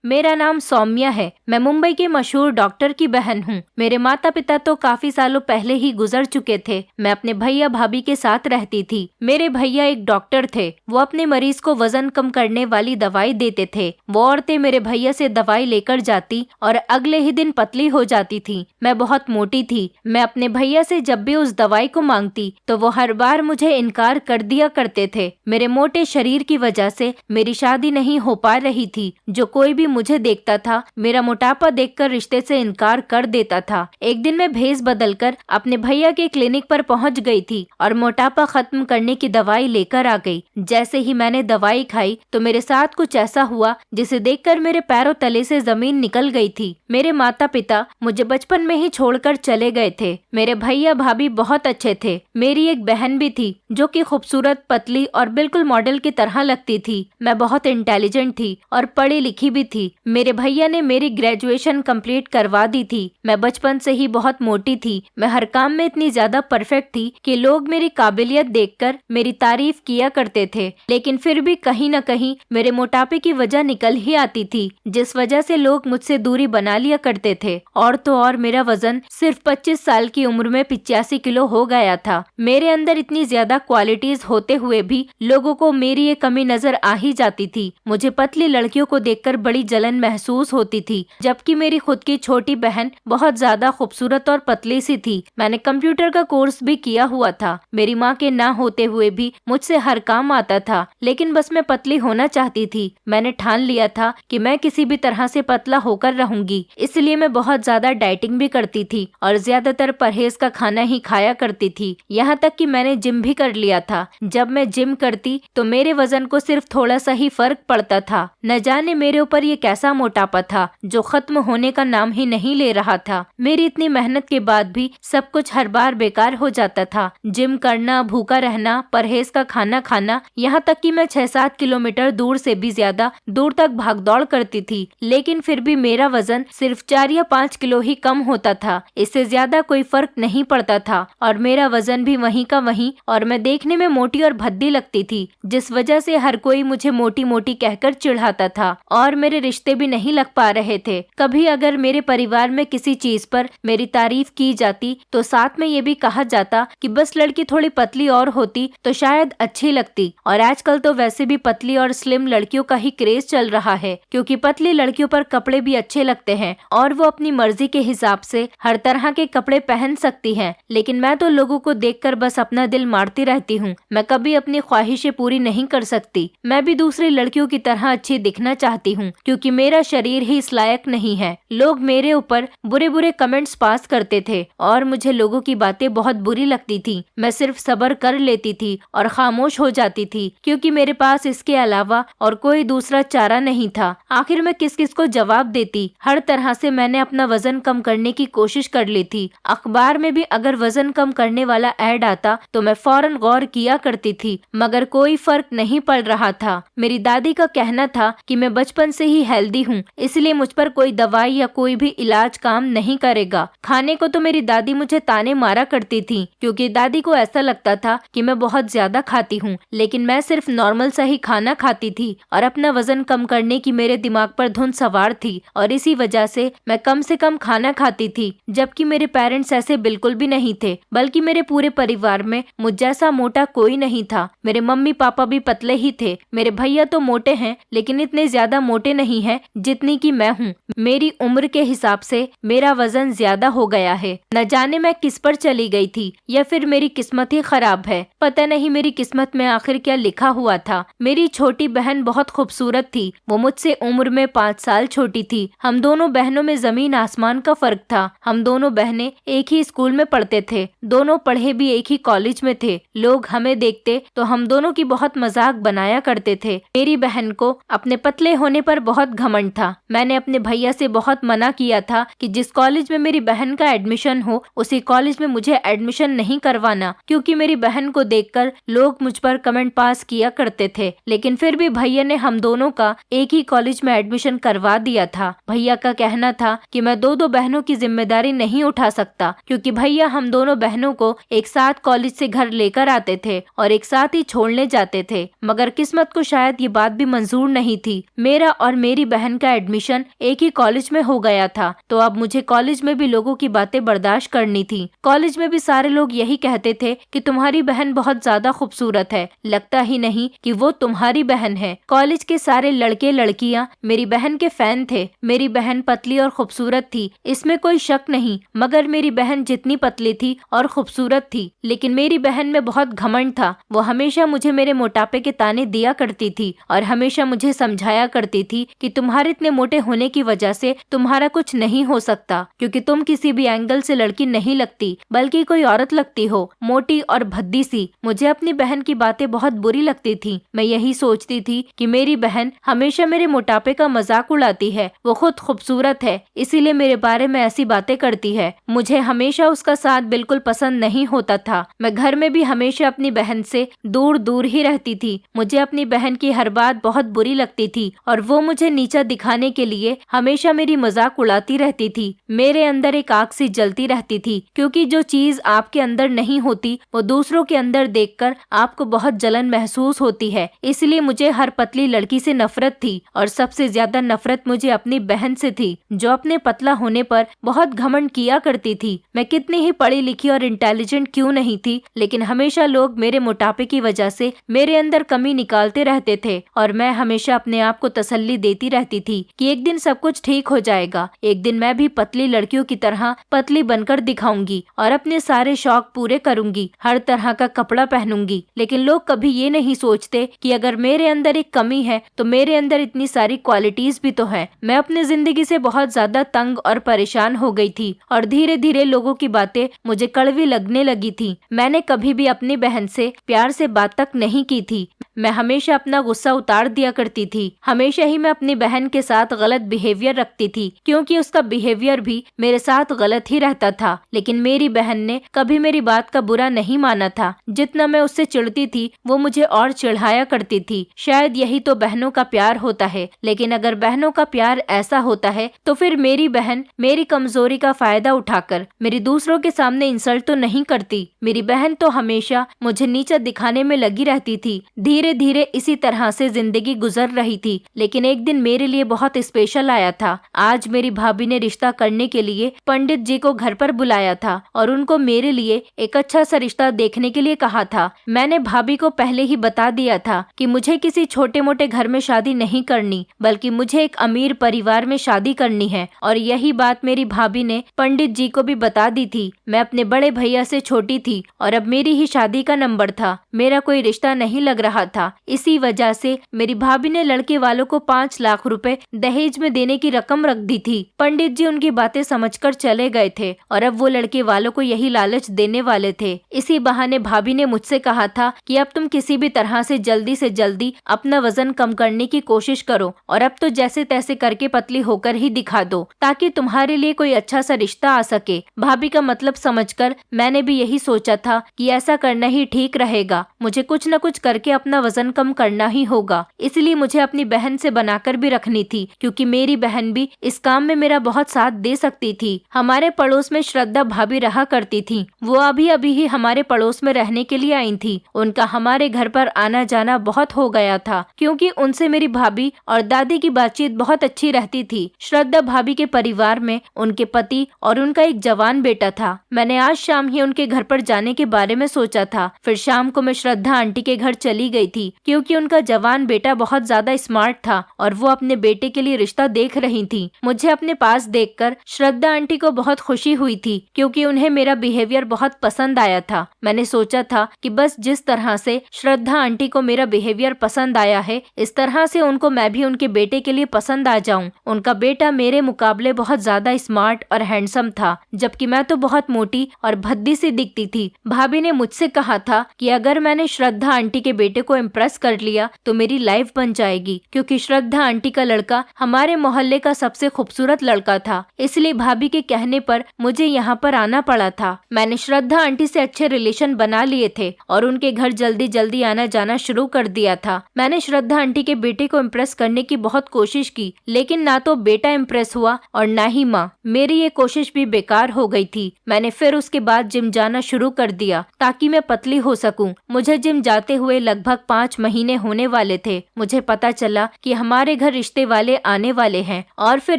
मेरा नाम सौम्या है। मैं मुंबई के मशहूर डॉक्टर की बहन हूँ। मेरे माता पिता तो काफी सालों पहले ही गुजर चुके थे। मैं अपने भैया भाभी के साथ रहती थी। मेरे भैया एक डॉक्टर थे। वो अपने मरीज को वजन कम करने वाली दवाई देते थे। वो औरतें मेरे भैया से दवाई लेकर जाती और अगले ही दिन पतली हो जाती थी। मैं बहुत मोटी थी। मैं अपने भैया से जब भी उस दवाई को मांगती तो वो हर बार मुझे इनकार कर दिया करते थे। मेरे मोटे शरीर की वजह से मेरी शादी नहीं हो पा रही थी। जो कोई भी मुझे देखता था मेरा मोटापा देखकर रिश्ते से इनकार कर देता था। एक दिन मैं भेष बदलकर अपने भैया के क्लिनिक पर पहुंच गई थी और मोटापा खत्म करने की दवाई लेकर आ गई। जैसे ही मैंने दवाई खाई तो मेरे साथ कुछ ऐसा हुआ जिसे देखकर मेरे पैरों तले से जमीन निकल गई थी। मेरे माता पिता मुझे बचपन में ही छोड़कर चले गए थे। मेरे भैया भाभी बहुत अच्छे थे। मेरी एक बहन भी थी जो कि खूबसूरत, पतली और बिल्कुल मॉडल की तरह लगती थी। मैं बहुत इंटेलिजेंट थी और पढ़ी लिखी भी थी। मेरे भैया ने मेरी ग्रेजुएशन कंप्लीट करवा दी थी। मैं बचपन से ही बहुत मोटी थी। मैं हर काम में इतनी ज्यादा परफेक्ट थी कि लोग मेरी काबिलियत देखकर मेरी तारीफ किया करते थे। लेकिन फिर भी कहीं न कहीं मेरे मोटापे की वजह निकल ही आती थी, जिस वजह से लोग मुझसे दूरी बना लिया करते थे। और तो और मेरा वजन सिर्फ 25 साल की उम्र में 85 किलो हो गया था। मेरे अंदर इतनी ज्यादा क्वालिटीज होते हुए भी लोगों को मेरी ये कमी नजर आ ही जाती थी। मुझे पतली लड़कियों को देखकर बड़ी जलन महसूस होती थी, जबकि मेरी खुद की छोटी बहन बहुत ज्यादा खूबसूरत और पतली सी थी। मैंने कंप्यूटर का कोर्स भी किया हुआ था। मेरी माँ के ना होते हुए भी मुझसे हर काम आता था, लेकिन बस मैं पतली होना चाहती थी। मैंने ठान लिया था कि मैं किसी भी तरह से पतला होकर रहूंगी। इसलिए मैं बहुत ज्यादा डाइटिंग भी करती थी और ज्यादातर परहेज का खाना ही खाया करती थी। यहाँ तक कि मैंने जिम भी कर लिया था। जब मैं जिम करती तो मेरे वजन को सिर्फ थोड़ा सा ही फर्क पड़ता था। न जाने मेरे ऊपर ये कैसा मोटापा था जो खत्म होने का नाम ही नहीं ले रहा था। मेरी इतनी मेहनत के बाद भी सब कुछ हर बार बेकार हो जाता था। जिम करना, भूखा रहना, परहेज का खाना खाना, यहाँ तक कि मैं 6-7 किलोमीटर दूर से भी ज्यादा दूर तक भागदौड़ करती थी, लेकिन फिर भी मेरा वजन सिर्फ 4 या 5 किलो ही कम होता था। इससे ज्यादा कोई फर्क नहीं पड़ता था और मेरा वजन भी वहीं का वहीं, और मैं देखने में मोटी और भद्दी लगती थी, जिस वजह से हर कोई मुझे मोटी मोटी कहकर चिढ़ाता था और मेरे रिश्ते भी नहीं लग पा रहे थे। कभी अगर मेरे परिवार में किसी चीज पर मेरी तारीफ की जाती तो साथ में ये भी कहा जाता कि बस लड़की थोड़ी पतली और होती तो शायद अच्छी लगती। और आजकल तो वैसे भी पतली और स्लिम लड़कियों का ही क्रेज चल रहा है, क्योंकि पतली लड़कियों पर कपड़े भी अच्छे लगते हैं और वो अपनी मर्जी के हिसाब से हर तरह के कपड़े पहन सकती हैं। लेकिन मैं तो लोगों को देखकर बस अपना दिल मारती रहती हूँ। मैं कभी अपनी ख्वाहिशें पूरी नहीं कर सकती। मैं भी दूसरी लड़कियों की तरह अच्छी दिखना चाहती हूँ, क्योंकि मेरा शरीर ही इस लायक नहीं है। लोग मेरे ऊपर बुरे बुरे कमेंट्स पास करते थे और मुझे लोगों की बातें बहुत बुरी लगती थी। मैं सिर्फ सब्र कर लेती थी और खामोश हो जाती थी, क्योंकि मेरे पास इसके अलावा और कोई दूसरा चारा नहीं था। आखिर मैं किस किस को जवाब देती। हर तरह से मैंने अपना वजन कम करने की कोशिश कर ली थी। अखबार में भी अगर वजन कम करने वाला ऐड आता तो मैं फौरन गौर किया करती थी, मगर कोई फर्क नहीं पड़ रहा था। मेरी दादी का कहना था कि मैं बचपन से ही हेल्दी हूँ, इसलिए मुझ पर कोई दवाई या कोई भी इलाज काम नहीं करेगा। खाने को तो मेरी दादी मुझे ताने मारा करती थी, क्योंकि दादी को ऐसा लगता था कि मैं बहुत ज्यादा खाती हूँ, लेकिन मैं सिर्फ नॉर्मल सा ही खाना खाती थी और अपना वजन कम करने की मेरे दिमाग पर धुन सवार थी और इसी वजह से मैं कम से कम खाना खाती थी। जबकि मेरे पेरेंट्स ऐसे बिल्कुल भी नहीं थे, बल्कि मेरे पूरे परिवार में मुझ जैसा मोटा कोई नहीं था। मेरे मम्मी पापा भी पतले ही थे। मेरे भैया तो मोटे हैं, लेकिन इतने ज्यादा मोटे नहीं हैं जितनी कि मैं हूँ। मेरी उम्र के हिसाब से मेरा वजन ज्यादा हो गया है। न जाने मैं किस पर चली गई थी या फिर मेरी किस्मत ही खराब है। पता नहीं मेरी किस्मत में आखिर क्या लिखा हुआ था। मेरी छोटी बहन बहुत खूबसूरत थी। वो मुझसे उम्र में 5 साल छोटी थी। हम दोनों बहनों में जमीन आसमान का फर्क था। हम दोनों बहनें एक ही स्कूल में पढ़ते थे, दोनों पढ़े भी एक ही कॉलेज में थे। लोग हमें देखते तो हम दोनों की बहुत मजाक बनाया करते थे। मेरी बहन को अपने पतले होने पर बहुत घमंड था। मैंने अपने भैया से बहुत मना किया था कि जिस कॉलेज में मेरी बहन का एडमिशन हो उसी कॉलेज में मुझे एडमिशन नहीं करवाना, क्योंकि मेरी बहन को देखकर लोग मुझ पर कमेंट पास किया करते थे। लेकिन फिर भी भैया ने हम दोनों का एक ही कॉलेज में एडमिशन करवा दिया था। भैया का कहना था कि मैं दो बहनों की जिम्मेदारी नहीं उठा सकता, क्योंकि भैया हम दोनों बहनों को एक साथ कॉलेज से घर लेकर आते थे और एक साथ ही छोड़ने जाते थे। मगर किस्मत को शायद ये बात भी मंजूर नहीं थी। मेरा और मेरी मेरी बहन का एडमिशन एक ही कॉलेज में हो गया था, तो अब मुझे कॉलेज में भी लोगों की बातें बर्दाश्त करनी थी। कॉलेज में भी सारे लोग यही कहते थे कि तुम्हारी बहन बहुत ज्यादा खूबसूरत है, लगता ही नहीं कि वो तुम्हारी बहन है। कॉलेज के सारे लड़के लड़कियां मेरी बहन के फैन थे। मेरी बहन पतली और खूबसूरत थी, इसमें कोई शक नहीं, मगर मेरी बहन जितनी पतली थी और खूबसूरत थी, लेकिन मेरी बहन में बहुत घमंड था। वो हमेशा मुझे मेरे मोटापे के ताने दिया करती थी और हमेशा मुझे समझाया करती थी कि तुम्हारे इतने मोटे होने की वजह से तुम्हारा कुछ नहीं हो सकता, क्योंकि तुम किसी भी एंगल से लड़की नहीं लगती, बल्कि कोई औरत लगती हो, मोटी और भद्दी सी। मुझे अपनी बहन की बातें बहुत बुरी लगती थी। मैं यही सोचती थी कि मेरी बहन हमेशा मेरे मोटापे का मजाक उड़ाती है, वो खुद खूबसूरत है, इसीलिए मेरे बारे में ऐसी बातें करती है। मुझे हमेशा उसका साथ बिल्कुल पसंद नहीं होता था। मैं घर में भी हमेशा अपनी बहन से दूर दूर ही रहती थी। मुझे अपनी बहन की हर बात बहुत बुरी लगती थी और वो मुझे नीचा दिखाने के लिए हमेशा मेरी मजाक उड़ाती रहती थी। मेरे अंदर एक आग सी जलती रहती थी, क्योंकि जो चीज आपके अंदर नहीं होती वो दूसरों के अंदर देखकर आपको बहुत जलन महसूस होती है। इसलिए मुझे हर पतली लड़की से नफरत थी और सबसे ज्यादा नफरत मुझे अपनी बहन से थी, जो अपने पतला होने पर बहुत घमंड किया करती थी। मैं कितनी ही पढ़ी लिखी और इंटेलिजेंट क्यों नहीं थी, लेकिन हमेशा लोग मेरे मोटापे की वजह से मेरे अंदर कमी निकालते रहते थे और मैं हमेशा अपने आप को तसल्ली देती रहती थी कि एक दिन सब कुछ ठीक हो जाएगा, एक दिन मैं भी पतली लड़कियों की तरह पतली बनकर दिखाऊंगी और अपने सारे शौक पूरे करूंगी, हर तरह का कपड़ा पहनूंगी। लेकिन लोग कभी ये नहीं सोचते कि अगर मेरे अंदर एक कमी है तो मेरे अंदर इतनी सारी क्वालिटीज भी तो है। मैं अपनी जिंदगी से बहुत ज्यादा तंग और परेशान हो गई थी और धीरे धीरे लोगों की बातें मुझे कड़वी लगने लगी थी। मैंने कभी भी अपनी बहन से प्यार से बात तक नहीं की थी। मैं हमेशा अपना गुस्सा उतार दिया करती थी। हमेशा ही मैं अपनी बहन के साथ गलत बिहेवियर रखती थी, क्योंकि उसका बिहेवियर भी मेरे साथ गलत ही रहता था। लेकिन मेरी बहन ने कभी मेरी बात का बुरा नहीं माना था। जितना मैं उससे चिढ़ती थी वो मुझे और चिढ़ाया करती थी। शायद यही तो बहनों का प्यार होता है। लेकिन अगर बहनों का प्यार ऐसा होता है तो फिर मेरी बहन मेरी कमजोरी का फायदा उठाकर मेरी दूसरों के सामने इंसल्ट तो नहीं करती। मेरी बहन तो हमेशा मुझे नीचा दिखाने में लगी रहती थी। धीरे धीरे इसी तरह से जिंदगी गुजर रही थी। लेकिन एक दिन मेरे लिए बहुत स्पेशल आया था। आज मेरी भाभी ने रिश्ता करने के लिए पंडित जी को घर पर बुलाया था और उनको मेरे लिए एक अच्छा सा रिश्ता देखने के लिए कहा था। मैंने भाभी को पहले ही बता दिया था कि मुझे किसी छोटे मोटे घर में शादी नहीं करनी, बल्कि मुझे एक अमीर परिवार में शादी करनी है। और यही बात मेरी भाभी ने पंडित जी को भी बता दी थी। मैं अपने बड़े भैया से छोटी थी और अब मेरी ही शादी का नंबर था। मेरा कोई रिश्ता नहीं लग रहा था। इसी वजह से मेरी भाभी ने लड़के वालों को 5 लाख रुपए दहेज में देने की रकम रख दी थी। पंडित जी उनकी बातें समझकर चले गए थे और अब वो लड़के वालों को यही लालच देने वाले थे। इसी बहाने भाभी ने मुझसे कहा था कि अब तुम किसी भी तरह से जल्दी अपना वजन कम करने की कोशिश करो और अब तो जैसे तैसे करके पतली होकर ही दिखा दो, ताकि तुम्हारे लिए कोई अच्छा सा रिश्ता आ सके। भाभी का मतलब समझकर मैंने भी यही सोचा था कि ऐसा करना ही ठीक रहेगा। मुझे कुछ न कुछ करके अपना वजन कम करना ही होगा। इसलिए मुझे अपनी बहन से बनाकर भी रखनी थी, क्योंकि मेरी बहन भी इस काम में मेरा बहुत साथ दे सकती थी। हमारे पड़ोस में श्रद्धा भाभी रहा करती थी। वो अभी अभी ही हमारे पड़ोस में रहने के लिए आई थी। उनका हमारे घर पर आना जाना बहुत हो गया था, क्योंकि उनसे मेरी भाभी और दादी की बातचीत बहुत अच्छी रहती थी। श्रद्धा भाभी के परिवार में उनके पति और उनका एक जवान बेटा था। मैंने आज शाम ही उनके घर पर जाने के बारे में सोचा था। फिर शाम को मैं श्रद्धा आंटी के घर चली गई थी, क्योंकि उनका जवान बेटा बहुत ज्यादा स्मार्ट था और वो अपने बेटे के लिए रिश्ता देख रही थी। मुझे अपने पास देखकर श्रद्धा आंटी को बहुत खुशी हुई थी, क्योंकि उन्हें मेरा बिहेवियर बहुत पसंद आया था। मैंने सोचा था कि बस जिस तरह से श्रद्धा आंटी को मेरा बिहेवियर पसंद आया है, इस तरह से उनको मैं भी उनके बेटे के लिए पसंद आ जाऊं। उनका बेटा मेरे मुकाबले बहुत ज्यादा स्मार्ट और हैंडसम था, जबकि मैं तो बहुत मोटी और भद्दी सी दिखती थी। भाभी ने मुझसे कहा था कि अगर मैंने श्रद्धा आंटी के बेटे को इम्प्रेस कर लिया तो मेरी लाइफ बन जाएगी, क्योंकि श्रद्धा आंटी का लड़का हमारे मोहल्ले का सबसे खूबसूरत लड़का था। इसलिए भाभी के कहने पर मुझे यहाँ पर आना पड़ा था। मैंने श्रद्धा आंटी से अच्छे रिलेशन बना लिए थे और उनके घर जल्दी जल्दी आना जाना शुरू कर दिया था। मैंने श्रद्धा आंटी के बेटे को इम्प्रेस करने की बहुत कोशिश की, लेकिन ना तो बेटा इम्प्रेस हुआ और ना ही माँ। मेरी ये कोशिश भी बेकार हो गई थी। मैंने फिर उसके बाद जिम जाना शुरू कर दिया ताकि मैं पतली हो सकूं। मुझे जिम जाते हुए लगभग 5 महीने होने वाले थे। मुझे पता चला कि हमारे हमारे घर रिश्ते वाले आने वाले हैं। और फिर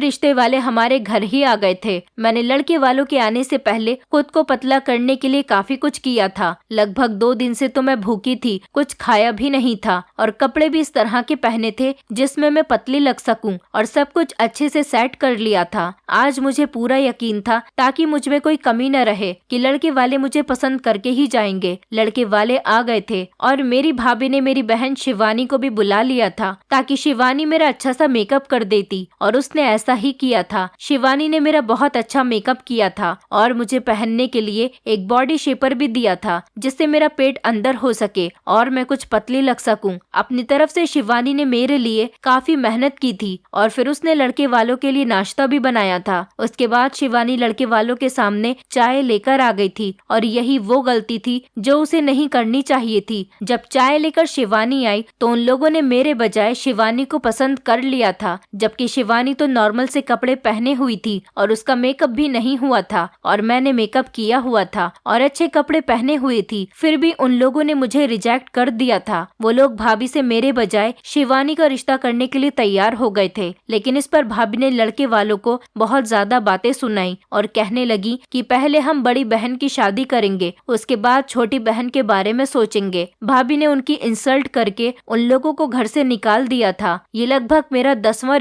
रिश्ते वाले हमारे घर ही आ गए थे। मैंने लड़के वालों के आने से पहले खुद को पतला करने के लिए काफी कुछ किया था। लगभग 2 दिन से तो मैं भूखी थी, कुछ खाया भी नहीं था और कपड़े भी इस तरह के पहने थे जिसमें मैं पतली लग सकूं, और सब कुछ अच्छे से सेट कर लिया था। आज मुझे पूरा यकीन था, ताकि मुझ में कोई कमी न रहे, कि लड़के वाले मुझे पसंद करके ही जाएंगे। लड़के वाले आ गए थे और मेरी भाभी ने मेरी बहन शिवानी को भी बुला लिया था, ताकि शिवानी मेरा अच्छा सा मेकअप कर देती, और उसने ऐसा ही किया था। शिवानी ने मेरा बहुत अच्छा मेकअप किया था और मुझे पहनने के लिए एक बॉडी शेपर भी दिया था, जिससे मेरा पेट अंदर हो सके और मैं कुछ पतली लग सकूं। अपनी तरफ से शिवानी ने मेरे लिए काफी मेहनत की थी और फिर उसने लड़के वालों के लिए नाश्ता भी बनाया था। उसके बाद शिवानी लड़के वालों के सामने चाय लेकर आ गई थी, और यही वो गलती थी जो उसे नहीं करनी चाहिए थी। जब चाय लेकर शिवानी आई तो उन लोगों ने मेरे बजाय शिवानी को पसंद कर लिया था, जबकि शिवानी तो नॉर्मल से कपड़े पहने हुई थी और उसका मेकअप भी नहीं हुआ था, और मैंने मेकअप किया हुआ था और अच्छे कपड़े पहने हुए थी। फिर भी उन लोगों ने मुझे रिजेक्ट कर दिया था। वो लोग भाभी से मेरे बजाय शिवानी का रिश्ता करने के लिए तैयार हो गए थे, लेकिन इस पर भाभी ने लड़के वालों को बहुत ज्यादा बातें सुनाई और कहने लगी कि पहले हम बड़ी बहन की शादी करेंगे, उसके बाद छोटी बहन के बारे में सोचेंगे। भाभी ने उनकी इंसल्ट करके उन लोगों को घर से निकाल दिया था। ये लगभग मेरा 10वां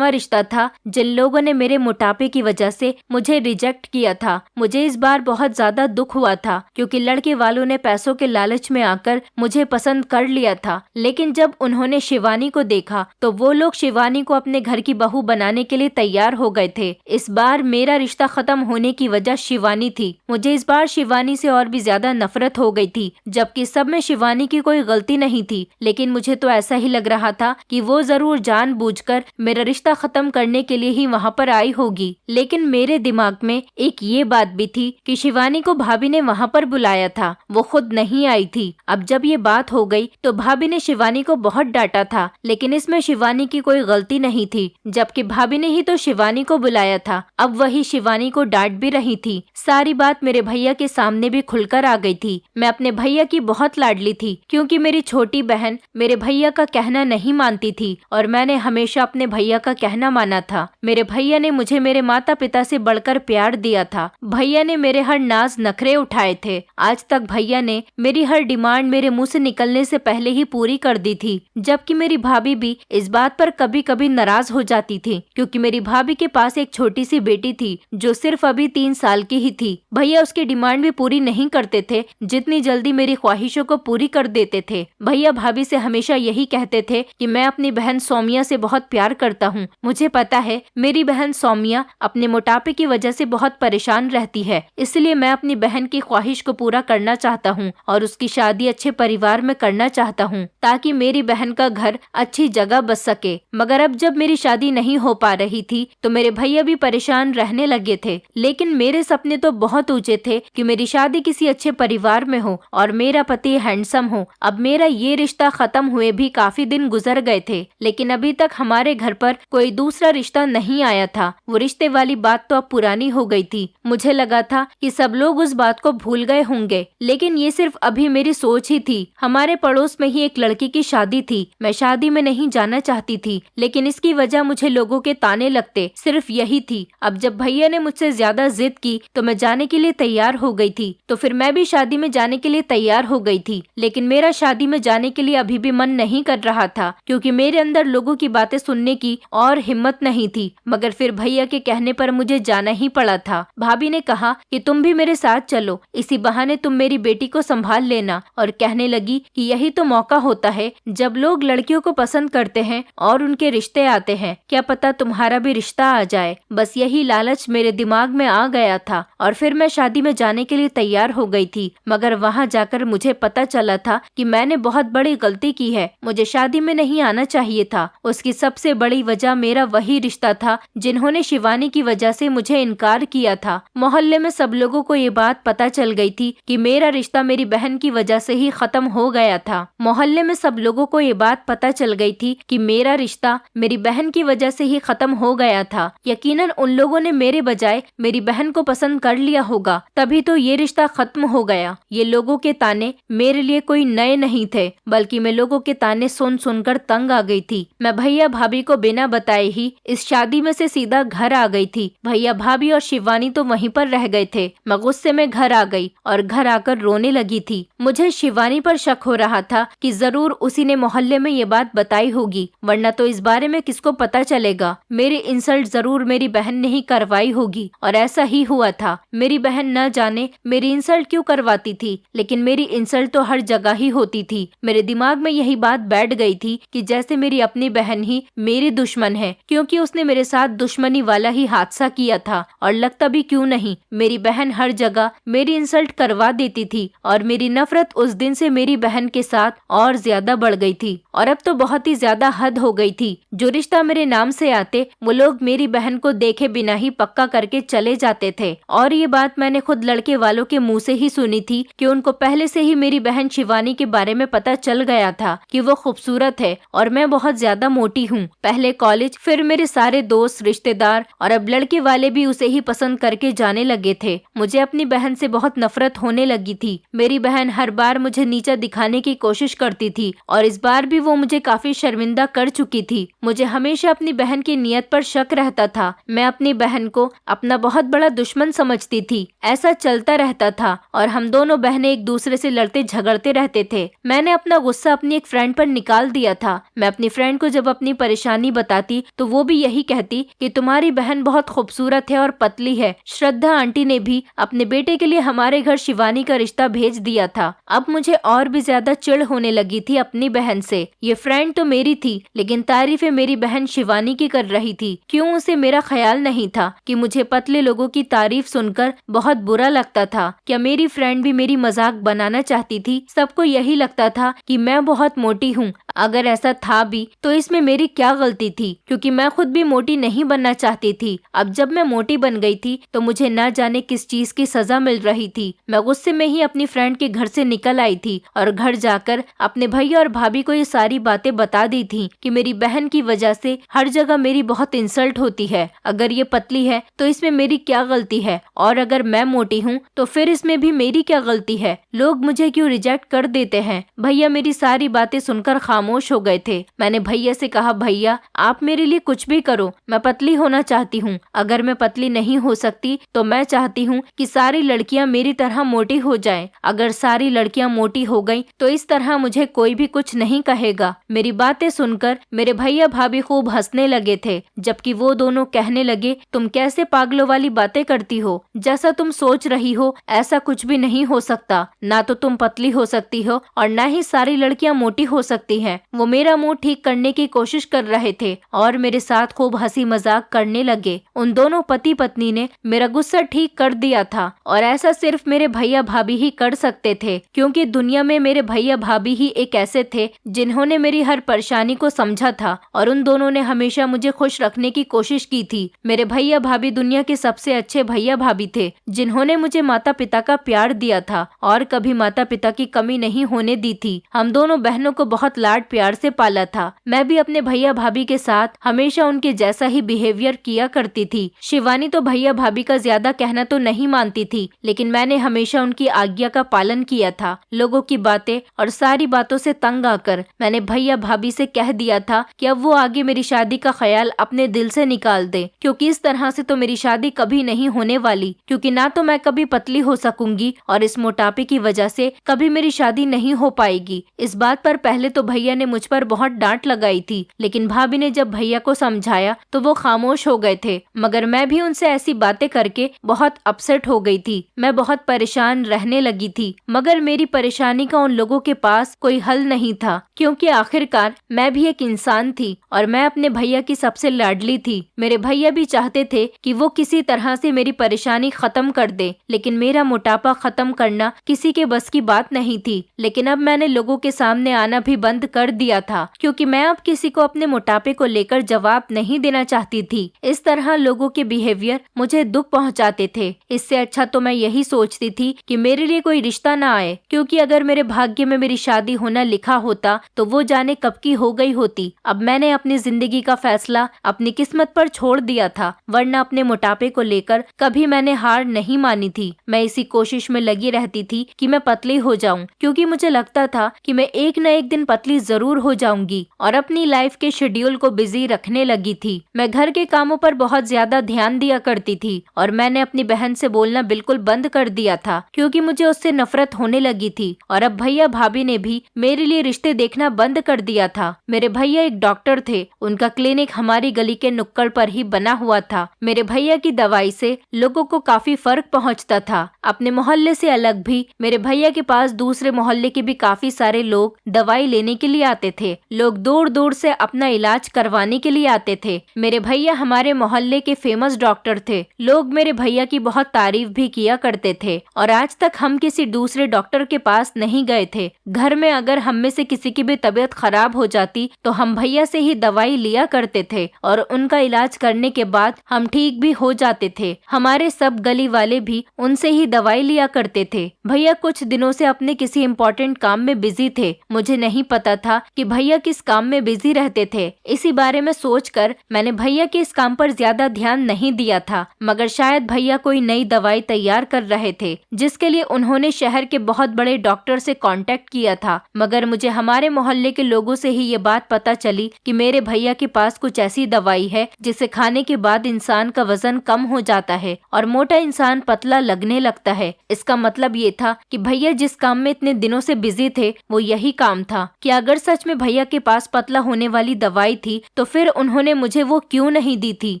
रिश्ता था जिन लोगों ने मेरे मोटापे की वजह से मुझे रिजेक्ट किया था। मुझे इस बार बहुत ज्यादा दुख हुआ था, क्योंकि लड़के वालों ने पैसों के लालच में आकर मुझे पसंद कर लिया था। लेकिन जब उन्होंने शिवानी को देखा तो वो लोग शिवानी को अपने घर की बहू बनाने के लिए तैयार हो गए थे। इस बार मेरा रिश्ता खत्म होने की वजह शिवानी थी। मुझे इस बार शिवानी से और भी ज्यादा नफरत हो गई थी, जबकि सब में शिवानी की कोई गलती नहीं थी। लेकिन मुझे तो ऐसा ही लग रहा था कि वो जरूर जानबूझकर मेरा रिश्ता खत्म करने के लिए ही वहाँ पर आई होगी। लेकिन मेरे दिमाग में एक ये बात भी थी कि शिवानी को भाभी ने वहाँ पर बुलाया था, वो खुद नहीं आई थी। अब जब ये बात हो गई तो भाभी ने शिवानी को बहुत डांटा था, लेकिन इसमें शिवानी की कोई गलती नहीं थी, जबकि भाभी ने ही तो शिवानी को बुलाया था। अब वही शिवानी को डांट भी रही थी। सारी बात मेरे भैया के सामने भी खुलकर आ गई थी। मैं अपने भैया की बहुत लाडली थी, क्योंकि मेरी छोटी बहन मेरे भैया का कहना नहीं मानती थी और मैंने हमेशा अपने भैया का कहना माना था। मेरे भैया ने मुझे मेरे माता पिता से बढ़कर प्यार दिया था। भैया ने मेरे हर नाज नखरे उठाए थे। आज तक भैया ने मेरी हर डिमांड मेरे मुंह से निकलने से पहले ही पूरी कर दी थी, जबकि मेरी भाभी भी इस बात पर कभी कभी नाराज हो जाती थी, क्योंकि मेरी भाभी के पास एक छोटी सी बेटी थी जो सिर्फ अभी 3 साल की ही थी। भैया उसकी डिमांड भी पूरी नहीं करते थे, जितनी जल्दी मेरी ख्वाहिशों को पूरी कर देते थे। भैया भाभी से हमेशा यही कहते थे कि मैं अपनी बहन सौम्या से बहुत प्यार करता हूँ। मुझे पता है मेरी बहन सौम्या अपने मोटापे की वजह से बहुत परेशान रहती है, इसलिए मैं अपनी बहन की ख्वाहिश को पूरा करना चाहता हूँ और उसकी शादी अच्छे परिवार में करना चाहता हूँ, ताकि मेरी बहन का घर अच्छी जगह बस सके। मगर अब जब मेरी शादी नहीं हो पा रही थी तो मेरे भैया भी परेशान रहने लगे थे। लेकिन मेरे सपने तो बहुत ऊंचे थे कि मेरी शादी किसी अच्छे परिवार में हो और मेरा पति हैंडसम हो। अब मेरा ये रिश्ता खत्म हुए भी काफी दिन गुजर गए थे, लेकिन अभी तक हमारे घर पर कोई दूसरा रिश्ता नहीं आया था। वो रिश्ते वाली बात तो अब पुरानी हो गई थी। मुझे लगा था कि सब लोग उस बात को भूल गए होंगे, लेकिन ये सिर्फ अभी मेरी सोच ही थी। हमारे पड़ोस में ही एक लड़की की शादी थी। मैं शादी में नहीं जाना चाहती थी, लेकिन इसकी वजह मुझे लोगों के ताने लगते, सिर्फ यही थी। अब जब भैया ने मुझसे ज्यादा जिद की तो मैं जाने के लिए तैयार हो गई थी। तो फिर मैं भी शादी में जाने के लिए तैयार हो गई थी, लेकिन मेरा शादी में जाने के लिए अभी भी मन नहीं कर रहा था, क्योंकि मेरे अंदर लोगों की बातें सुनने की और हिम्मत नहीं थी। मगर फिर भैया के कहने पर मुझे जाना ही पड़ा था। भाभी ने कहा कि तुम भी मेरे साथ चलो, इसी बहाने तुम मेरी बेटी को संभाल लेना, और कहने लगी कि यही तो मौका होता है जब लोग लड़कियों को पसंद करते हैं और उनके रिश्ते आते हैं, क्या पता तुम्हारा भी रिश्ता आ जाए। बस यही लालच मेरे दिमाग में आ गया था और फिर मैं शादी में जाने के लिए तैयार हो गई थी। मगर वहाँ जाकर मुझे पता चला था कि मैंने बहुत बड़ी गलती की है। मुझे शादी में नहीं आना चाहिए था। उसकी सबसे बड़ी वजह मेरा वही रिश्ता था जिन्होंने शिवानी की वजह से मुझे इनकार किया था। मोहल्ले में सब लोगों को ये बात पता चल गई थी कि मेरा रिश्ता मेरी बहन की वजह से ही खत्म हो गया था। मोहल्ले में सब लोगों को ये बात पता चल गई थी कि मेरा रिश्ता मेरी बहन की वजह से ही खत्म हो गया था। यकीनन उन लोगों ने मेरे बजाय मेरी बहन को पसंद कर लिया होगा, तभी तो ये रिश्ता खत्म हो गया। ये लोगों के ताने मेरे लिए कोई नए नहीं थे, बल्कि मैं लोगों के ताने सुन सुनकर तंग आ गई थी। मैं भैया भाभी को बिना बताए ही इस शादी में से सीधा घर आ गई थी। भैया भाभी और शिवानी तो वहीं पर रह गए थे। मैं गुस्से में घर आ गई और घर आकर रोने लगी थी। मुझे शिवानी पर शक हो रहा था कि जरूर उसी ने मोहल्ले में ये बात बताई होगी, वरना तो इस बारे में किसको पता चलेगा। मेरी इंसल्ट जरूर मेरी बहन ने ही करवाई होगी और ऐसा ही हुआ था। मेरी बहन न जाने मेरी इंसल्ट क्यों करवाती थी, लेकिन मेरी इंसल्ट तो हर जगह ही होती थी। मेरे दिमाग में यही बात बैठ गई थी कि जैसे मेरी अपनी बहन ही मेरी दुश्मन है, क्योंकि उसने मेरे साथ दुश्मनी वाला ही हादसा किया था। और लगता भी क्यों नहीं, मेरी बहन हर जगह मेरी इंसल्ट करवा देती थी और मेरी नफरत उस दिन से मेरी बहन के साथ और ज्यादा बढ़ गई थी। और अब तो बहुत ही ज्यादा हद हो गई थी। जो रिश्ता मेरे नाम से आते वो लोग मेरी बहन को देखे बिना ही पक्का करके चले जाते थे। और ये बात मैंने खुद लड़के वालों के मुंह से ही सुनी थी कि उनको पहले से ही मेरी बहन शिवानी के बारे में पता चल गया था कि वो खूबसूरत है और मैं बहुत ज्यादा मोटी हूँ। पहले कॉलेज, फिर मेरे सारे दोस्त, रिश्तेदार और अब लड़के वाले भी उसे ही पसंद करके जाने लगे थे। मुझे अपनी बहन से बहुत नफरत होने लगी थी। मेरी बहन हर बार मुझे नीचा दिखाने की कोशिश करती थी और इस बार भी वो मुझे काफी शर्मिंदा कर चुकी थी। मुझे हमेशा अपनी बहन की नीयत पर शक रहता था। मैं अपनी बहन को अपना बहुत बड़ा दुश्मन समझती थी। ऐसा चलता रहता था और हम दोनों बहनें एक दूसरे से लड़ते झगड़ते रहते थे। मैंने अपना गुस्सा अपनी एक फ्रेंड पर निकाल दिया था। मैं अपनी फ्रेंड को जब अपनी परेशानी बताती तो वो भी यही कहती कि तुम्हारी बहन बहुत खूबसूरत है और पतली है। श्रद्धा आंटी ने भी अपने बेटे के लिए हमारे घर शिवानी का रिश्ता भेज दिया था। अब मुझे और भी ज्यादा चिढ़ होने लगी थी अपनी बहन से। ये फ्रेंड तो मेरी थी, लेकिन तारीफें मेरी बहन शिवानी की कर रही थी। क्यों उसे मेरा ख्याल नहीं था कि मुझे पतले लोगों की तारीफ सुनकर बहुत बुरा लगता था? क्या मेरी फ्रेंड भी मेरी मजाक बनाना चाहती थी? सबको यही लगता था कि मैं बहुत मोटी हूँ। अगर ऐसा था भी तो इसमें मेरी क्या गलती थी, क्योंकि मैं खुद भी मोटी नहीं बनना चाहती थी। अब जब मैं मोटी बन गई थी तो मुझे न जाने किस चीज की सजा मिल रही थी। मैं गुस्से में ही अपनी फ्रेंड के घर से निकल आई थी और घर जाकर अपने भैया और भाभी को ये सारी बातें बता दी थी कि मेरी बहन की वजह से हर जगह मेरी बहुत इंसल्ट होती है। अगर ये पतली है तो इसमें मेरी क्या गलती है, और अगर मैं मोटी हूँ तो फिर इसमें भी मेरी क्या गलती है? लोग मुझे क्यों रिजेक्ट कर देते हैं? भैया मेरी सारी बातें सुनकर खामोश हो गए थे। मैंने भैया से कहा, भैया आप मेरे लिए कुछ भी करो, मैं पतली होना चाहती हूँ। अगर मैं पतली नहीं हो सकती तो मैं चाहती हूँ कि सारी लड़कियाँ मेरी तरह मोटी हो जाएं। अगर सारी लड़कियाँ मोटी हो गईं तो इस तरह मुझे कोई भी कुछ नहीं कहेगा। मेरी बातें सुनकर मेरे भैया भाभी खूब हंसने लगे थे, जबकि वो दोनों कहने लगे, तुम कैसे पागलों वाली बातें करती हो? जैसा तुम सोच रही हो ऐसा कुछ भी नहीं हो सकता। ना तो तुम पतली हो सकती हो और ना ही सारी लड़कियां मोटी हो सकती हैं। वो मेरा मुंह ठीक करने की कोशिश कर रहे थे और मेरे साथ खूब हंसी मजाक करने लगे। उन दोनों पति पत्नी ने मेरा गुस्सा ठीक कर दिया था और ऐसा सिर्फ मेरे भैया भाभी ही कर सकते थे, क्योंकि दुनिया में मेरे भैया भाभी ही एक ऐसे थे जिन्होंने मेरी हर परेशानी को समझा था और उन दोनों ने हमेशा मुझे खुश रखने की कोशिश की थी। मेरे भैया भाभी दुनिया के सबसे अच्छे भैया भाभी थे, जिन्होंने मुझे माता पिता का प्यार दिया था और कभी माता पिता की कमी नहीं होने दी थी। हम दोनों बहनों को बहुत लाड प्यार से पाला था। मैं भी अपने भैया भाभी के साथ हमेशा उनके जैसा ही बिहेवियर किया करती थी। शिवानी तो भैया भाभी का ज्यादा कहना तो नहीं मानती थी, लेकिन मैंने हमेशा उनकी आज्ञा का पालन किया था। लोगों की बातें और सारी बातों से तंग आकर मैंने भैया भाभी से कह दिया था कि अब वो आगे मेरी शादी का ख्याल अपने दिल से निकाल दे, क्योंकि इस तरह से तो मेरी शादी कभी नहीं होने वाली। क्योंकि ना तो मैं कभी पतली हो सकूंगी और इस मोटापे की वजह से कभी मेरी शादी नहीं हो पाएगी। इस बात पर पहले तो भैया ने मुझ पर बहुत डांट लगाई थी, लेकिन भाभी ने जब भैया को समझाया तो वो खामोश हो गए थे। मगर मैं भी उनसे ऐसी बातें करके बहुत अपसेट हो गई थी। मैं बहुत परेशान रहने लगी थी, मगर मेरी परेशानी का उन लोगों के पास कोई हल नहीं था, क्योंकि आखिरकार मैं भी एक इंसान थी और मैं अपने भैया की सबसे लाडली थी। मेरे भैया भी चाहते थे कि वो किसी तरह से मेरी परेशानी खत्म कर दे, लेकिन मेरा मोटापा खत्म करना किसी के बस की बात नहीं थी। लेकिन अब मैंने लोगों के सामने आना भी बंद कर दिया था, क्योंकि मैं अब किसी को अपने मोटापे को लेकर जवाब नहीं देना चाहती थी। इस तरह लोगों के बिहेवियर मुझे दुख पहुंचाते थे। इससे अच्छा तो मैं यही सोचती थी कि मेरे लिए कोई रिश्ता ना आए, क्योंकि अगर मेरे भाग्य में मेरी शादी होना लिखा होता तो वो जाने कब की हो गई होती। अब मैंने अपनी जिंदगी का फैसला अपनी किस्मत पर छोड़ दिया था, वरना अपने मोटापे को लेकर कभी मैंने हार नहीं मानी थी। मैं इसी कोशिश में लगी रहती थी कि मैं पतली हो जाऊं, क्योंकि मुझे लगता था कि मैं एक न एक दिन पतली जरूर हो जाऊंगी और अपनी लाइफ के शेड्यूल को बिजी रखने लगी थी। मैं घर के कामों पर बहुत ज्यादा ध्यान दिया करती थी और मैंने अपनी बहन से बोलना बिल्कुल बंद कर दिया था क्योंकि मुझे उससे नफरत होने लगी थी। और अब भैया भाभी ने भी मेरे लिए रिश्ते देखना बंद कर दिया था। मेरे भैया एक डॉक्टर थे, उनका क्लिनिक हमारी गली के नुक्कड़ पर ही बना हुआ था। मेरे भैया की दवाई से लोगों को काफी फर्क पहुंचता था। अपने मोहल्ले से अलग भी मेरे भैया के पास दूसरे मोहल्ले के भी काफी सारे लोग दवाई लेने के लिए आते थे। लोग दूर दूर से अपना इलाज करवाने के लिए आते थे। मेरे भैया हमारे मोहल्ले के फेमस डॉक्टर थे। लोग मेरे भैया की बहुत तारीफ भी किया करते थे और आज तक हम किसी दूसरे डॉक्टर के पास नहीं गए थे। घर में अगर हम में से किसी की भी तबीयत खराब हो जाती तो हम भैया से ही दवाई लिया करते थे और उनका इलाज करने के बाद हम ठीक भी हो जाते थे। हमारे सब गली वाले भी उनसे ही दवाई लिया करते थे। भैया कुछ दिनों से अपने किसी इम्पोर्टेंट काम में बिजी थे। मुझे नहीं पता था कि भैया किस काम में बिजी रहते थे। इसी बारे में सोचकर मैंने भैया के इस काम पर ज्यादा ध्यान नहीं दिया था, मगर शायद भैया कोई नई दवाई तैयार कर रहे थे जिसके लिए उन्होंने शहर के बहुत बड़े डॉक्टर से कांटेक्ट किया था। मगर मुझे हमारे मोहल्ले के लोगों से ही ये बात पता चली कि मेरे भैया के पास कुछ ऐसी दवाई है जिसे खाने के बाद इंसान का वजन कम हो जाता है और मोटा इंसान पतला लगने लगता है। इसका मतलब ये था कि भैया जिस काम में इतने दिनों से बिजी थे वो यही काम था कि अगर सच में भैया के पास पतला होने वाली दवाई थी तो फिर उन्होंने मुझे वो क्यों नहीं दी थी।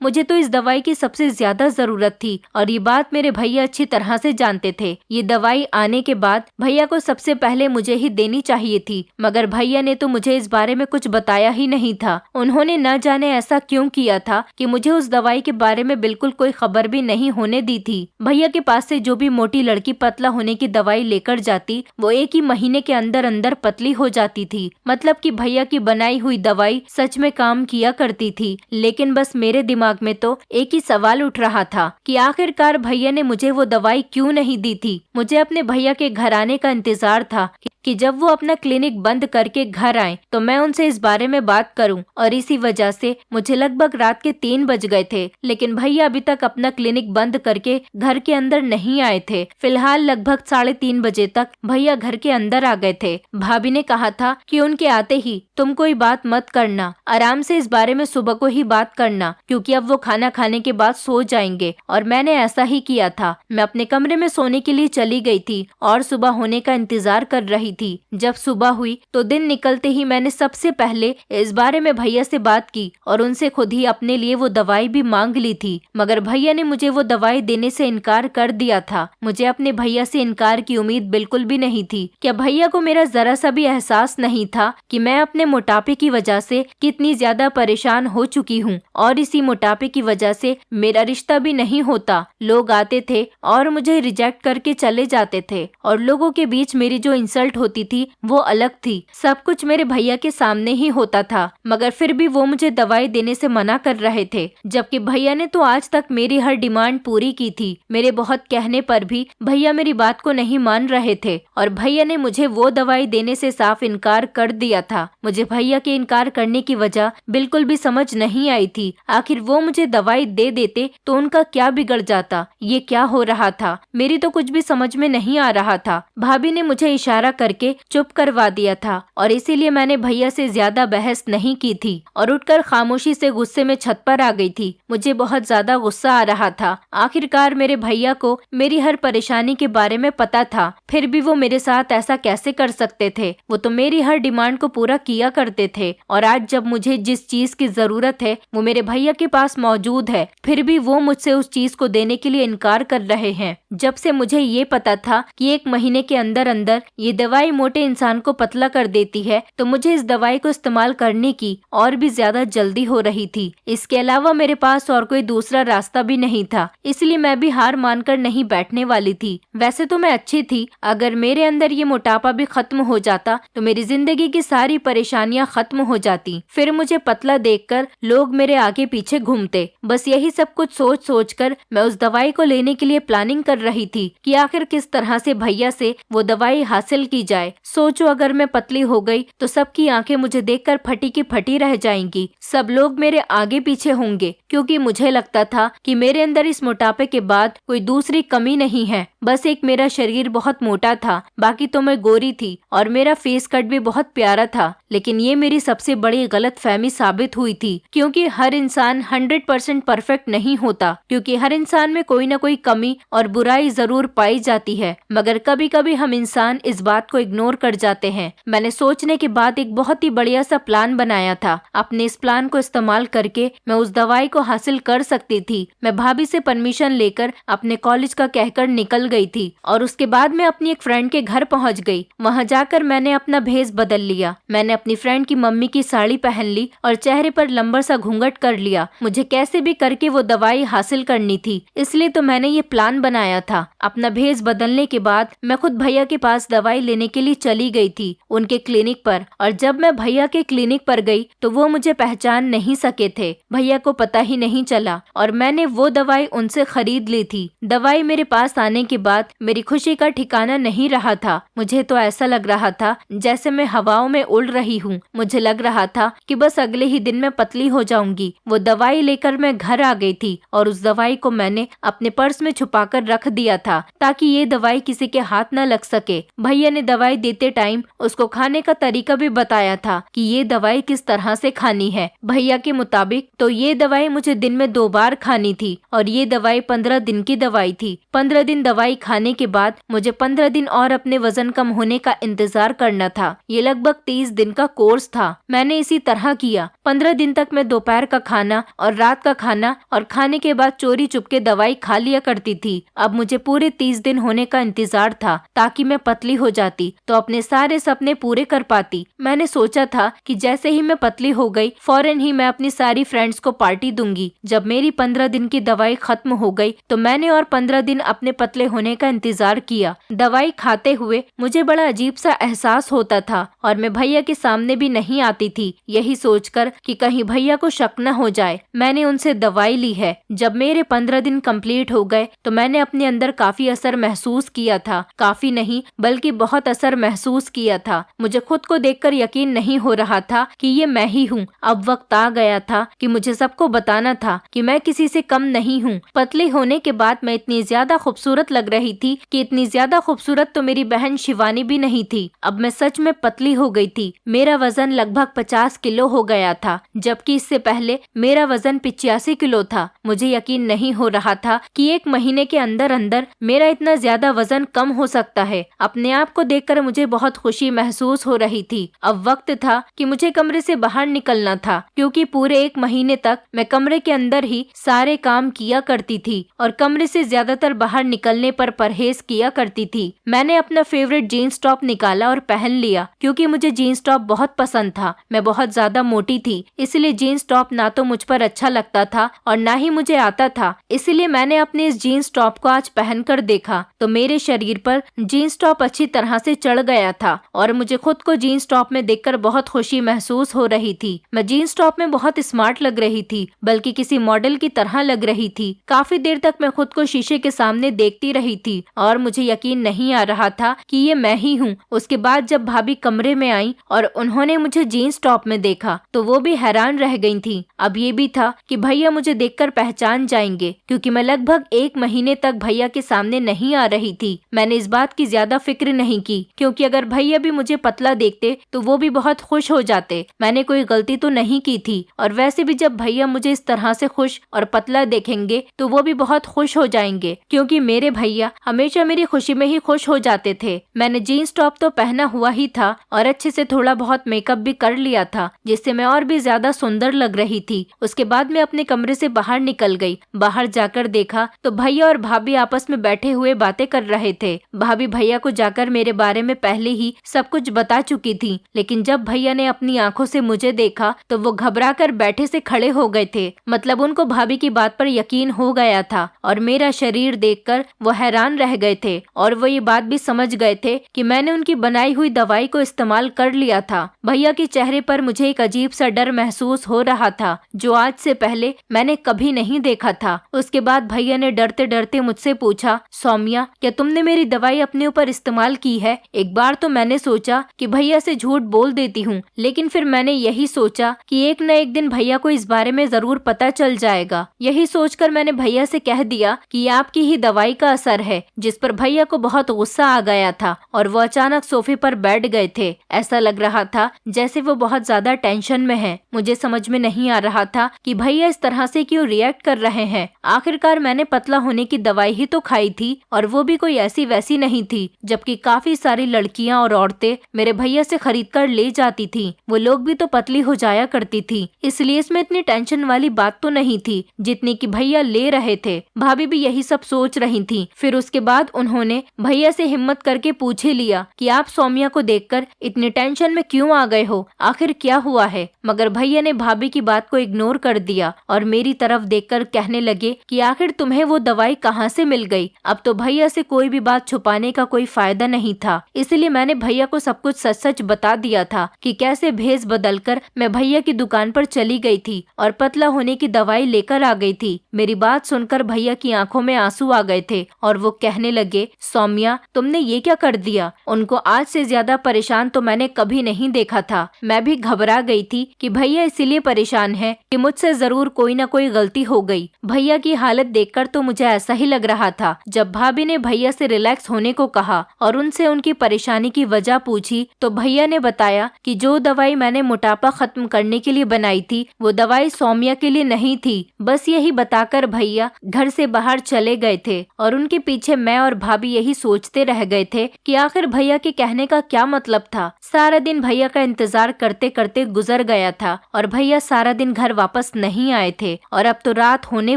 मुझे तो इस दवाई की सबसे ज्यादा जरूरत थी और ये बात मेरे भैया अच्छी तरह से जानते थे। ये दवाई आने के बाद भैया को सबसे पहले मुझे ही देनी चाहिए थी, मगर भैया ने तो मुझे इस बारे में कुछ बताया ही नहीं था। उन्होंने न जाने ऐसा क्यों किया था कि मुझे उस दवाई के बारे में बिल्कुल कोई खबर भी नहीं होने दी थी। भैया के पास से जो भी मोटी लड़की पतला होने की दवाई लेकर जाती वो एक ही महीने के अंदर अंदर पतली हो जाती थी। मतलब कि भैया की बनाई हुई दवाई सच में काम किया करती थी। लेकिन बस मेरे दिमाग में तो एक ही सवाल उठ रहा था कि आखिरकार भैया ने मुझे वो दवाई क्यों नहीं दी थी। मुझे अपने भैया के घर आने का इंतजार था कि जब वो अपना क्लिनिक बंद करके घर आए तो मैं उनसे इस बारे में बात करूं और इसी वजह से मुझे लगभग रात के 3 बज गए थे। लेकिन भैया अभी तक अपना क्लिनिक बंद करके घर के अंदर नहीं आए थे। फिलहाल लगभग 3:30 बजे तक भैया घर के अंदर आ गए थे। भाभी ने कहा था कि उनके आते ही तुम कोई बात मत करना, आराम से इस बारे में सुबह को ही बात करना क्योंकि अब वो खाना खाने के बाद सो जाएंगे। और मैंने ऐसा ही किया था। मैं अपने कमरे में सोने के लिए चली गई थी और सुबह होने का इंतजार कर रही थी। जब सुबह हुई तो दिन निकलते ही मैंने सबसे पहले इस बारे में भैया से बात की और उनसे खुद ही अपने लिए वो दवाई भी मांग ली थी। मगर भैया ने मुझे वो दवाई देने से इनकार कर दिया था। मुझे अपने भैया से इनकार की उम्मीद बिल्कुल भी नहीं थी। क्या भैया को मेरा जरा सा भी एहसास नहीं था कि मैं अपने मोटापे की वजह से कितनी ज्यादा परेशान हो चुकी हूँ और इसी मोटापे की वजह से मेरा रिश्ता भी नहीं होता। लोग आते थे और मुझे रिजेक्ट करके चले जाते थे और लोगों के बीच मेरी जो इंसल्ट होती थी वो अलग थी। सब कुछ मेरे भैया के सामने ही होता था, मगर फिर भी वो मुझे दवाई देने से मना कर रहे थे, जबकि भैया ने तो आज तक मेरी हर डिमांड पूरी की थी। मेरे बहुत कहने पर भी भैया मेरी बात को नहीं मान रहे थे और भैया ने मुझे वो दवाई देने से साफ इनकार कर दिया था। मुझे भैया के इनकार करने की वजह बिल्कुल भी समझ नहीं आई थी। आखिर वो मुझे दवाई दे देते तो उनका क्या बिगड़ जाता। ये क्या हो रहा था, मेरी तो कुछ भी समझ में नहीं आ रहा था। भाभी ने मुझे इशारा करके चुप करवा दिया था और इसीलिए मैंने भैया से ज्यादा बहस नहीं की थी और उठकर खामोशी से गुस्से में छत पर आ गई थी। मुझे बहुत ज्यादा गुस्सा आ रहा था। आखिरकार मेरे भैया को मेरी हर परेशानी के बारे में पता था, फिर भी वो मेरे साथ ऐसा कैसे कर सकते थे। वो तो मेरी हर डिमांड को पूरा किया करते थे और आज जब मुझे जिस चीज की जरूरत है वो मेरे भैया के पास मौजूद है, फिर भी वो मुझसे उस चीज को देने के लिए इनकार कर रहे हैं। जब से मुझे ये पता था कि 1 महीने के अंदर अंदर ये दवाई मोटे इंसान को पतला कर देती है तो मुझे इस दवाई को इस्तेमाल करने की और भी ज्यादा जल्दी हो रही थी। इसके अलावा मेरे पास और कोई दूसरा रास्ता भी नहीं था, इसलिए मैं भी हार मानकर नहीं बैठने वाली थी। वैसे तो मैं अच्छी थी, अगर मेरे अंदर ये मोटापा भी खत्म हो जाता तो मेरी जिंदगी की सारी परेशानियां खत्म हो जाती। फिर मुझे पतला देखकर लोग मेरे आगे पीछे घूमते। बस यही सब कुछ सोच सोच कर मैं उस दवाई को लेने के लिए प्लानिंग कर रही थी कि आखिर किस तरह से भैया से वो दवाई हासिल की जाए। सोचो अगर मैं पतली हो गई तो सबकी आंखें मुझे देखकर फटी की फटी रह जाएंगी। सब लोग मेरे आगे पीछे होंगे क्योंकि मुझे लगता था कि मेरे अंदर इस मोटापे के बाद कोई दूसरी कमी नहीं है। बस एक मेरा शरीर बहुत मोटा था, बाकी तो मैं गोरी थी और मेरा फेस कट भी बहुत बहुत प्यारा था, लेकिन ये मेरी सबसे बड़ी गलतफहमी साबित हुई थी, क्योंकि हर इंसान 100% परफेक्ट नहीं होता, क्योंकि हर इंसान में कोई ना कोई कमी और बुराई जरूर पाई जाती है, मगर कभी कभी हम इंसान इस बात को इग्नोर कर जाते हैं। मैंने सोचने के बाद एक बहुत ही बढ़िया सा प्लान बनाया था। अपने इस प्लान को इस्तेमाल करके मैं उस दवाई को हासिल कर सकती थी। मैं भाभी से परमिशन लेकर अपने कॉलेज का कहकर निकल गई थी और उसके बाद मैं अपनी एक फ्रेंड के घर पहुंच गई। वहां जाकर मैंने अपना भेष बदल लिया। मैंने अपनी फ्रेंड की मम्मी की साड़ी पहन ली और चेहरे पर लंबा सा घूंघट कर लिया। मुझे कैसे भी करके वो दवाई हासिल करनी थी, इसलिए तो मैंने ये प्लान बनाया था। अपना भेष बदलने के बाद मैं खुद भैया के पास दवाई लेने के लिए चली गई थी, उनके क्लिनिक पर। और जब मैं भैया के क्लिनिक पर गई तो वो मुझे पहचान नहीं सके थे। भैया को पता ही नहीं चला और मैंने वो दवाई उनसे खरीद ली थी। दवाई मेरे पास आने के बाद मेरी खुशी का ठिकाना नहीं रहा था। मुझे तो ऐसा लग रहा था जैसे मैं हवाओं में उड़ रही हूँ। मुझे लग रहा था कि बस अगले ही दिन मैं पतली हो जाऊंगी। वो दवाई लेकर मैं घर आ गई थी और उस दवाई को मैंने अपने पर्स में छुपाकर रख दिया था ताकि ये दवाई किसी के हाथ न लग सके। भैया ने दवाई देते टाइम उसको खाने का तरीका भी बताया था कि ये दवाई किस तरह से खानी है। भैया के मुताबिक तो ये दवाई मुझे दिन में 2 बार खानी थी और ये दवाई 15 दिन की दवाई थी। 15 दिन दवाई खाने के बाद मुझे 15 दिन और अपने वजन कम होने का इंतजार करना था। ये लगभग 30 दिन का कोर्स था। मैंने इसी तरह किया। 15 दिन तक मैं दोपहर का खाना और रात का खाना और खाने के बाद चोरी चुपके दवाई खा लिया करती थी। अब मुझे पूरे 30 दिन होने का इंतजार था ताकि मैं पतली हो जाती तो अपने सारे सपने पूरे कर पाती। मैंने सोचा था कि जैसे ही मैं पतली हो गई फौरन ही मैं अपनी सारी फ्रेंड्स को पार्टी दूंगी। जब मेरी 15 दिन की दवाई खत्म हो गई तो मैंने और 15 दिन अपने पतले होने का इंतजार किया। दवाई खाते हुए मुझे बड़ा अजीब सा एहसास होता था और मैं भैया के सामने भी नहीं आती थी, यही सोचकर कि कहीं भैया को शक न हो जाए। मैंने उनसे दवाई ली है। जब मेरे 15 दिन कंप्लीट हो गए तो मैंने अपने अंदर काफी असर महसूस किया था। काफी नहीं बल्कि बहुत असर महसूस किया था। मुझे खुद को देखकर यकीन नहीं हो रहा था कि ये मैं ही हूँ। अब वक्त आ गया था कि मुझे सबको बताना था कि मैं किसी से कम नहीं हूँ। पतले होने के बाद मैं इतनी ज्यादा खूबसूरत लग रही थी कि इतनी ज्यादा खूबसूरत तो मेरी बहन शिवानी भी नहीं थी। अब मैं सच में पतली हो गई थी। मेरा वजन लगभग 50 किलो हो गया था, जबकि इससे पहले मेरा वजन 85 किलो था। मुझे यकीन नहीं हो रहा था कि 1 महीने के अंदर अंदर मेरा इतना ज्यादा वजन कम हो सकता है। अपने आप को देखकर मुझे बहुत खुशी महसूस हो रही थी। अब वक्त था कि मुझे कमरे से बाहर निकलना था, क्योंकि पूरे 1 महीने तक मैं कमरे के अंदर ही सारे काम किया करती थी और कमरे से ज्यादातर बाहर निकलने पर परहेज किया करती थी। मैंने अपना फेवरेट जीन्स टॉप निकाला और पहन लिया, क्योंकि मुझे जीन्स टॉप बहुत पसंद था। मैं बहुत ज्यादा मोटी थी, इसलिए जीन्स टॉप ना तो मुझ पर अच्छा लगता था और ना ही मुझे आता था। इसलिए मैंने अपने इस जीन्स टॉप को आज पहनकर देखा तो मेरे शरीर पर जीन्स टॉप अच्छी तरह से चढ़ गया था और मुझे खुद को जीन्स टॉप में देखकर बहुत खुशी महसूस हो रही थी। मैं जीन्स टॉप में बहुत स्मार्ट लग रही थी, बल्कि किसी मॉडल की तरह लग रही थी। काफी देर तक मैं खुद को शीशे के सामने देखती रही थी और मुझे यकीन नहीं आ रहा था कि ये मैं ही हूँ। उसके बाद जब भाभी कमरे में आई और उन्होंने मुझे जीन्स टॉप में देखा तो वो भी हैरान रह गई थी। अब ये भी था कि भैया मुझे देखकर पहचान जाएंगे, क्योंकि मैं लगभग 1 महीने तक भैया के सामने नहीं आ रही थी। मैंने इस बात की ज्यादा फिक्र नहीं की, क्योंकि अगर भैया भी मुझे पतला देखते तो वो भी बहुत खुश हो जाते। मैंने कोई गलती तो नहीं की थी और वैसे भी जब भैया मुझे इस तरह से खुश और पतला देखेंगे तो वो भी बहुत खुश हो जाएंगे, क्योंकि मेरे भैया हमेशा मेरी खुशी में ही खुश हो जाते थे। मैंने जीन्स टॉप तो पहना हुआ ही था और अच्छे से थोड़ा बहुत मेकअप भी कर लिया था, जिससे मैं और भी ज्यादा सुंदर लग रही थी। उसके बाद मैं अपने कमरे से बाहर निकल गई। बाहर जाकर देखा तो भैया और भाभी आपस में बैठे हुए बातें कर रहे थे। भाभी भैया को जाकर मेरे बारे में पहले ही सब कुछ बता चुकी थी, लेकिन जब भैया ने अपनी आंखों से मुझे देखा तो वो घबराकर बैठे से खड़े हो गए थे। मतलब उनको भाभी की बात पर यकीन हो गया था और मेरा शरीर देखकर वो हैरान रह गए थे और वो ये बात भी समझ गए थे कि मैंने उनकी बनाई हुई दवाई को इस्तेमाल कर लिया था। भैया के चेहरे पर मुझे एक अजीब सा डर महसूस हो रहा था, जो आज से पहले मैंने कभी नहीं देखा था। उसके बाद भैया ने डरते डरते मुझसे पूछा, सौम्या, क्या तुमने मेरी दवाई अपने ऊपर इस्तेमाल की है? एक बार तो मैंने सोचा कि भैया से झूठ बोल देती हूँ, लेकिन फिर मैंने यही सोचा कि एक न एक दिन भैया को इस बारे में जरूर पता चल जाएगा। यही सोचकर मैंने भैया से कह दिया कि ये आपकी ही दवाई का असर है, जिस पर भैया को बहुत गुस्सा आ गया था और वो अचानक सोफे पर बैठ गए थे। ऐसा लग रहा था जैसे वो बहुत ज्यादा टेंशन में है। मुझे समझ में नहीं आ रहा था कि भैया इस तरह से क्यों रिएक्ट कर रहे हैं। आखिरकार मैंने पतला होने की दवाई ही तो खाई थी और वो भी कोई ऐसी वैसी नहीं थी, जबकि काफी सारी लड़कियां और औरतें मेरे भैया से खरीद कर ले जाती थी। वो लोग भी तो पतली हो जाया करती थी, इसलिए इसमें इतनी टेंशन वाली बात तो नहीं थी जितनी कि भैया ले रहे थे। भाभी भी यही सब सोच रही थी। फिर उसके बाद उन्होंने भैया से हिम्मत करके पूछ ही लिया कि आप सौम्या को देखकर इतनी टेंशन में क्यों आ गए हो, आखिर क्या हुआ है। मगर भैया ने भाभी की बात को इग्नोर कर दिया और मेरी तरफ देखकर कहने लगे कि आखिर तुम्हें वो दवाई कहाँ से मिल गई। अब तो भैया से कोई भी बात छुपाने का कोई फायदा नहीं था, इसलिए मैंने भैया को सब कुछ सच सच बता दिया था कि कैसे भेस बदलकर मैं भैया की दुकान पर चली गई थी और पतला होने की दवाई लेकर आ गई थी। मेरी बात सुनकर भैया की आंखों में आंसू आ गए थे और वो कहने लगे, सौम्या तुमने ये क्या कर दिया। उनको आज से ज्यादा परेशान तो मैंने कभी नहीं देखा था। मैं भी घबरा गई थी कि भैया इसीलिए परेशान है कि मुझसे जरूर कोई ना कोई गलती हो गई। भैया की हालत देखकर तो मुझे ऐसा ही लग रहा था। जब भाभी ने भैया से रिलैक्स होने को कहा और उनसे उनकी परेशानी की वजह पूछी तो भैया ने बताया कि जो दवाई मैंने मोटापा खत्म करने के लिए बनाई थी वो दवाई सौम्या के लिए नहीं थी। बस यही बताकर भैया घर से बाहर चले गए थे और उनके पीछे मैं और भाभी यही सोचते रह गए थे कि आखिर भैया के कहने का क्या मतलब था। सारा दिन भैया का इंतजार करते करते गुजर गया था और भैया सारा दिन घर वापस नहीं आए थे और अब तो रात होने